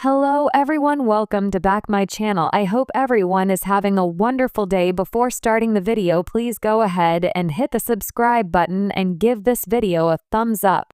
Hello everyone, welcome to back my channel. I hope everyone is having a wonderful day. Before starting the video, please go ahead and hit the subscribe button and give this video a thumbs up.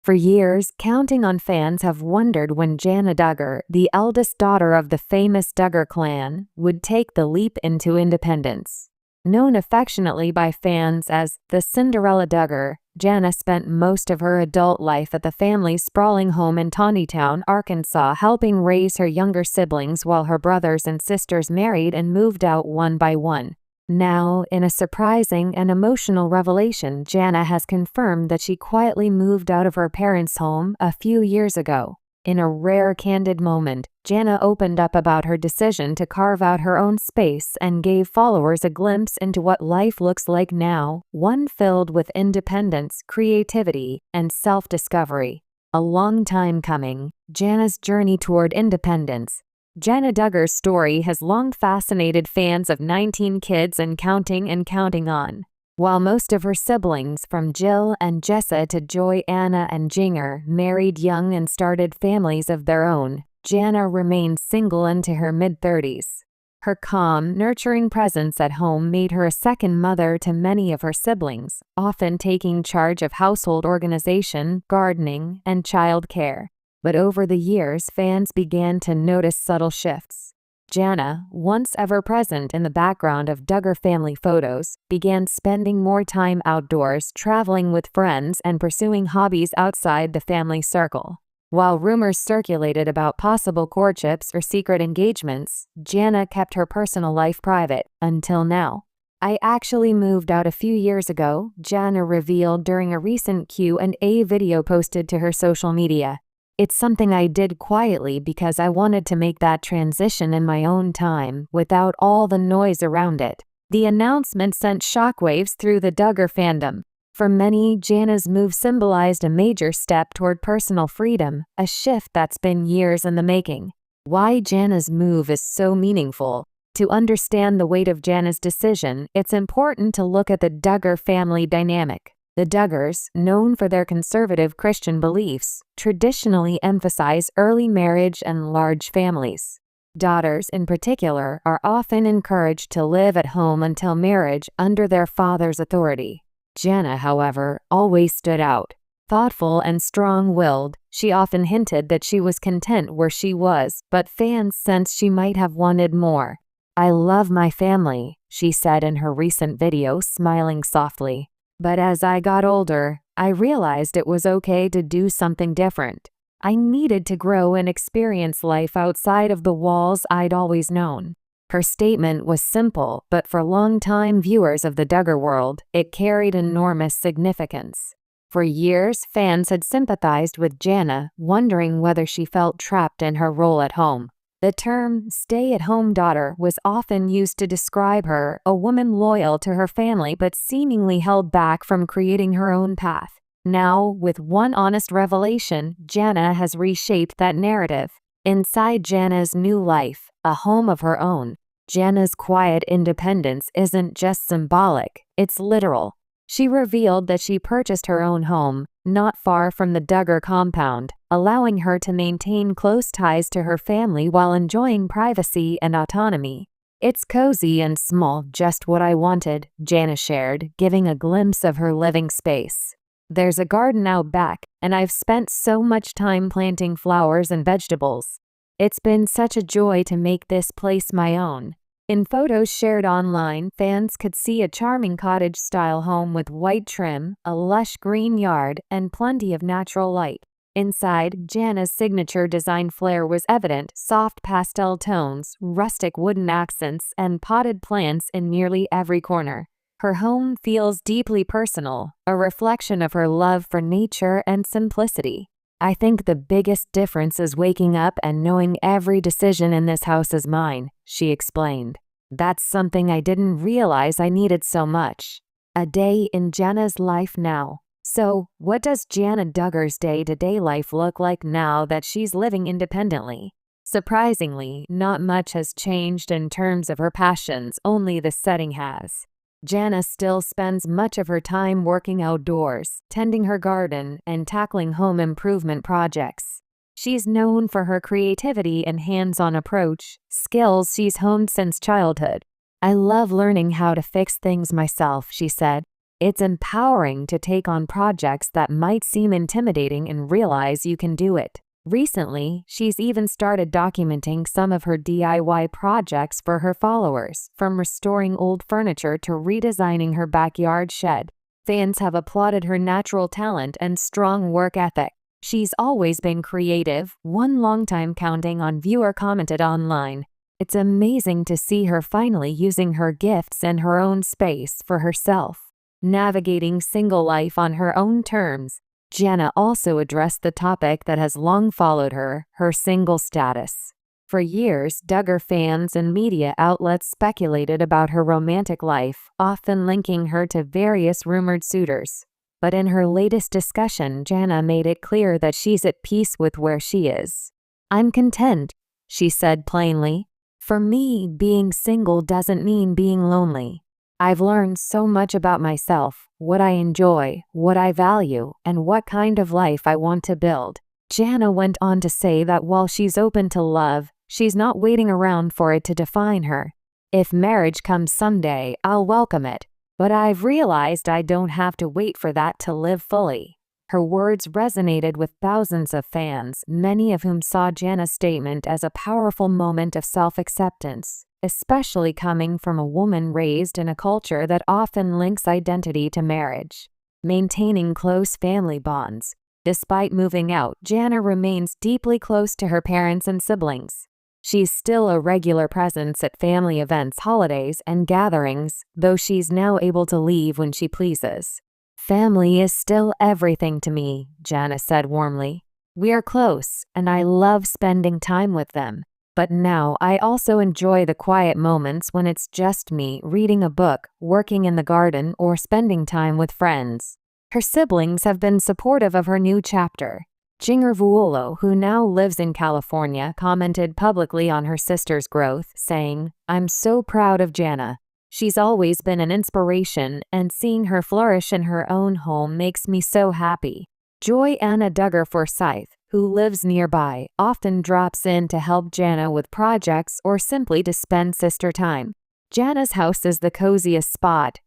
For years, counting on fans have wondered when Jana Duggar, the eldest daughter of the famous Duggar clan, would take the leap into independence. Known affectionately by fans as the Cinderella Duggar, Jana spent most of her adult life at the family's sprawling home in Taneytown, Arkansas, helping raise her younger siblings while her brothers and sisters married and moved out one by one. Now, in a surprising and emotional revelation, Jana has confirmed that she quietly moved out of her parents' home a few years ago. In a rare candid moment, Jana opened up about her decision to carve out her own space and gave followers a glimpse into what life looks like now, one filled with independence, creativity, and self-discovery. A long time coming, Jana's journey toward independence. Jana Duggar's story has long fascinated fans of 19 kids and counting on. While most of her siblings, from Jill and Jessa to Joy, Anna, and Jinger, married young and started families of their own, Jana remained single into her mid-30s. Her calm, nurturing presence at home made her a second mother to many of her siblings, often taking charge of household organization, gardening, and child care. But over the years, fans began to notice subtle shifts. Jana, once ever present in the background of Duggar family photos, began spending more time outdoors, traveling with friends, and pursuing hobbies outside the family circle. While rumors circulated about possible courtships or secret engagements, Jana kept her personal life private, until now. "I actually moved out a few years ago," Jana revealed during a recent Q&A video posted to her social media. "It's something I did quietly because I wanted to make that transition in my own time, without all the noise around it." The announcement sent shockwaves through the Duggar fandom. For many, Jana's move symbolized a major step toward personal freedom, a shift that's been years in the making. Why Jana's move is so meaningful? To understand the weight of Jana's decision, it's important to look at the Duggar family dynamic. The Duggars, known for their conservative Christian beliefs, traditionally emphasize early marriage and large families. Daughters, in particular, are often encouraged to live at home until marriage under their father's authority. Jana, however, always stood out. Thoughtful and strong-willed, she often hinted that she was content where she was, but fans sensed she might have wanted more. "I love my family," she said in her recent video, smiling softly. "But as I got older, I realized it was okay to do something different. I needed to grow and experience life outside of the walls I'd always known." Her statement was simple, but for longtime viewers of the Duggar world, it carried enormous significance. For years, fans had sympathized with Jana, wondering whether she felt trapped in her role at home. The term stay-at-home daughter was often used to describe her, a woman loyal to her family but seemingly held back from creating her own path. Now, with one honest revelation, Jana has reshaped that narrative. Inside Jana's new life, a home of her own, Jana's quiet independence isn't just symbolic, it's literal. She revealed that she purchased her own home, not far from the Duggar compound, allowing her to maintain close ties to her family while enjoying privacy and autonomy. "It's cozy and small, just what I wanted," Jana shared, giving a glimpse of her living space. "There's a garden out back, and I've spent so much time planting flowers and vegetables. It's been such a joy to make this place my own." In photos shared online, fans could see a charming cottage-style home with white trim, a lush green yard, and plenty of natural light. Inside, Jana's signature design flair was evident: soft pastel tones, rustic wooden accents, and potted plants in nearly every corner. Her home feels deeply personal, a reflection of her love for nature and simplicity. "I think the biggest difference is waking up and knowing every decision in this house is mine," she explained. "That's something I didn't realize I needed so much." A day in Jana's life now. So, what does Jana Duggar's day-to-day life look like now that she's living independently? Surprisingly, not much has changed in terms of her passions, only the setting has. Jana still spends much of her time working outdoors, tending her garden, and tackling home improvement projects. She's known for her creativity and hands-on approach, skills she's honed since childhood. "I love learning how to fix things myself," she said. "It's empowering to take on projects that might seem intimidating and realize you can do it." Recently, she's even started documenting some of her DIY projects for her followers, from restoring old furniture to redesigning her backyard shed. Fans have applauded her natural talent and strong work ethic. "She's always been creative," one longtime counting on viewer commented online. "It's amazing to see her finally using her gifts and her own space for herself." Navigating single life on her own terms, Jana also addressed the topic that has long followed her single status. For years, Duggar fans and media outlets speculated about her romantic life, often linking her to various rumored suitors. But in her latest discussion, Jana made it clear that she's at peace with where she is. "I'm content," she said plainly. "For me, being single doesn't mean being lonely. I've learned so much about myself, what I enjoy, what I value, and what kind of life I want to build." Jana went on to say that while she's open to love, she's not waiting around for it to define her. "If marriage comes someday, I'll welcome it. But I've realized I don't have to wait for that to live fully." Her words resonated with thousands of fans, many of whom saw Jana's statement as a powerful moment of self-acceptance, especially coming from a woman raised in a culture that often links identity to marriage. Maintaining close family bonds. Despite moving out, Jana remains deeply close to her parents and siblings. She's still a regular presence at family events, holidays, and gatherings, though she's now able to leave when she pleases. "Family is still everything to me," Jana said warmly. "We're close, and I love spending time with them. But now I also enjoy the quiet moments when it's just me, reading a book, working in the garden, or spending time with friends." Her siblings have been supportive of her new chapter. Jana Vuolo, who now lives in California, commented publicly on her sister's growth, saying, "I'm so proud of Jana. She's always been an inspiration, and seeing her flourish in her own home makes me so happy." Anna Duggar Forsyth, who lives nearby, often drops in to help Jana with projects or simply to spend sister time. "Jana's house is the coziest spot,"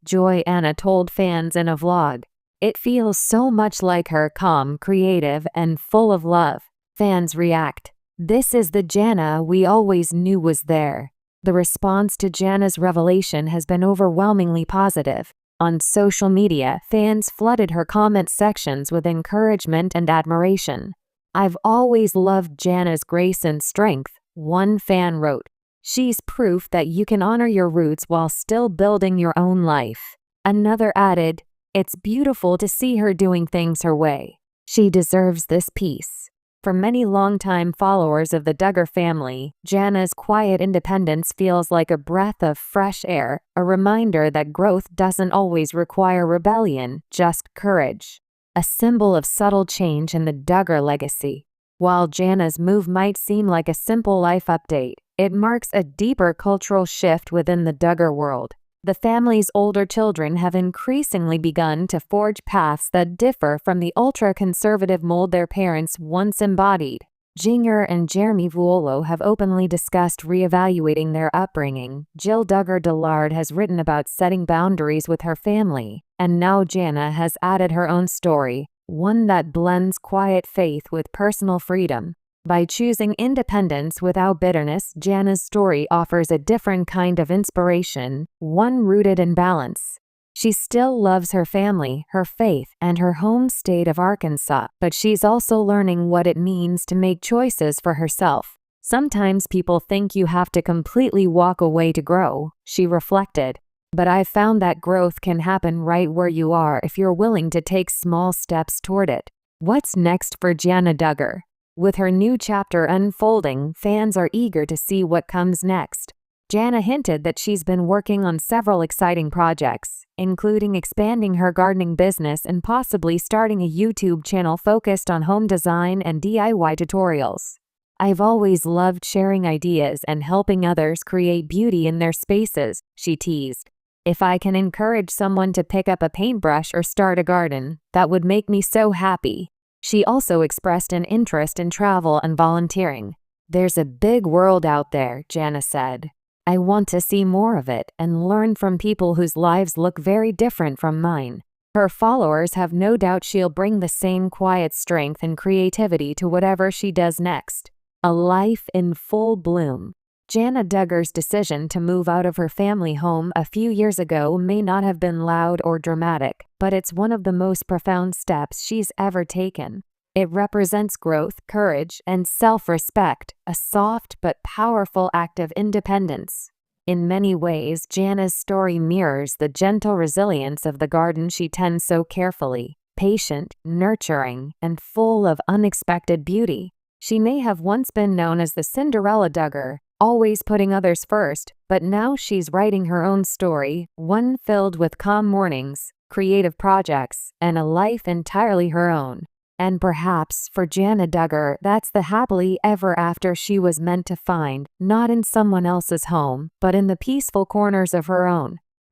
Anna told fans in a vlog. "It feels so much like her, calm, creative, and full of love." Fans react, "This is the Jana we always knew was there." The response to Jana's revelation has been overwhelmingly positive. On social media, fans flooded her comment sections with encouragement and admiration. "I've always loved Jana's grace and strength," one fan wrote. "She's proof that you can honor your roots while still building your own life." Another added, "It's beautiful to see her doing things her way. She deserves this peace." For many longtime followers of the Duggar family, Jana's quiet independence feels like a breath of fresh air, a reminder that growth doesn't always require rebellion, just courage. A symbol of subtle change in the Duggar legacy. While Jana's move might seem like a simple life update, it marks a deeper cultural shift within the Duggar world. The family's older children have increasingly begun to forge paths that differ from the ultra-conservative mold their parents once embodied. Jana and Jeremy Vuolo have openly discussed reevaluating their upbringing. Jill Duggar-Dillard has written about setting boundaries with her family, and now Jana has added her own story, one that blends quiet faith with personal freedom. By choosing independence without bitterness, Jana's story offers a different kind of inspiration, one rooted in balance. She still loves her family, her faith, and her home state of Arkansas, but she's also learning what it means to make choices for herself. "Sometimes people think you have to completely walk away to grow," she reflected. "But I've found that growth can happen right where you are if you're willing to take small steps toward it." What's next for Jana Duggar? With her new chapter unfolding, fans are eager to see what comes next. Jana hinted that she's been working on several exciting projects, including expanding her gardening business and possibly starting a YouTube channel focused on home design and DIY tutorials. "I've always loved sharing ideas and helping others create beauty in their spaces," she teased. "If I can encourage someone to pick up a paintbrush or start a garden, that would make me so happy." She also expressed an interest in travel and volunteering. "There's a big world out there," Jana said. "I want to see more of it and learn from people whose lives look very different from mine." Her followers have no doubt she'll bring the same quiet strength and creativity to whatever she does next. A life in full bloom. Jana Duggar's decision to move out of her family home a few years ago may not have been loud or dramatic, but it's one of the most profound steps she's ever taken. It represents growth, courage, and self-respect, a soft but powerful act of independence. In many ways, Jana's story mirrors the gentle resilience of the garden she tends so carefully, patient, nurturing, and full of unexpected beauty. She may have once been known as the Cinderella Duggar, always putting others first, but now she's writing her own story, one filled with calm mornings, creative projects, and a life entirely her own. And perhaps, for Jana Duggar, that's the happily ever after she was meant to find, not in someone else's home, but in the peaceful corners of her own.